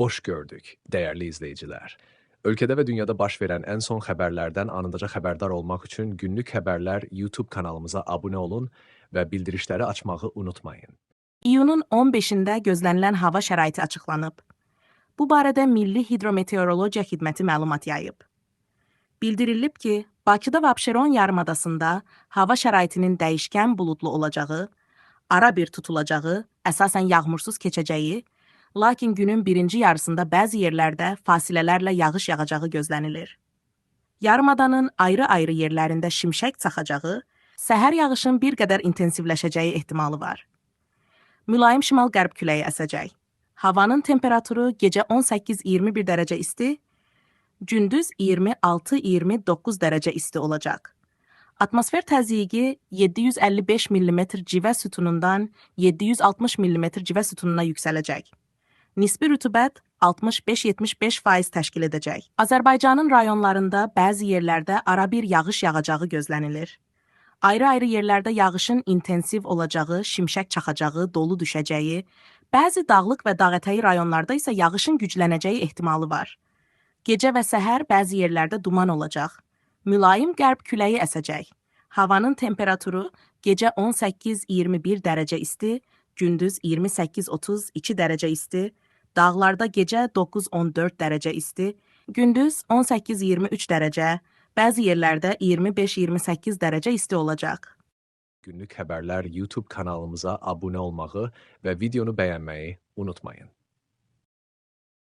Hoş gördük, değerli izleyiciler. Ülkede ve dünyada baş verən ən son xəbərlərdən anındaca xəbərdar olmaq üçün Günlük Xəbərlər YouTube kanalımıza abunə olun və bildirişləri açmağı unutmayın. İyunun 15-də gözlənilən hava şəraiti açıqlanıb. Bu barədə Milli Hidrometeorologiya Xidməti məlumat yayıb. Bildirilib ki, Bakıda və Abşeron yarımadasında hava şəraitinin dəyişkən buludlu olacağı, ara bir tutulacağı, əsasən yağmursuz keçəcəyi, lakin günün birinci yarısında bəzi yerlərdə fasilələrlə yağış yağacağı gözlənilir. Yarımadanın ayrı-ayrı yerlərində şimşək çaxacağı, səhər yağışın bir qədər intensivləşəcəyi ehtimalı var. Mülayim şimal-qərb küləyi əsəcək. Havanın temperaturu gecə 18-21 dərəcə isti, gündüz 26-29 dərəcə isti olacaq. Atmosfer təzyiqi 755 mm civə sütunundan 760 mm civə sütununa yüksələcək. Nisbi rütubət 65-75% təşkil edəcək. Azərbaycanın rayonlarında bəzi yerlərdə ara bir yağış yağacağı gözlənilir. Ayrı-ayrı yerlərdə yağışın intensiv olacağı, şimşək çaxacağı, dolu düşəcəyi, bəzi dağlıq və dağətəyi rayonlarda isə yağışın güclənəcəyi ehtimalı var. Gecə və səhər bəzi yerlərdə duman olacaq. Mülayim qərb küləyi əsəcək. Havanın temperaturu gecə 18-21 dərəcə isti, gündüz 28-32 dərəcə isti, dağlarda gecə 9-14 dərəcə isti, gündüz 18-23 dərəcə, bəzi yerlərdə 25-28 dərəcə isti olacaq. Günlük Xəbərlər YouTube kanalımıza abunə olmağı və videonu bəyənməyi unutmayın.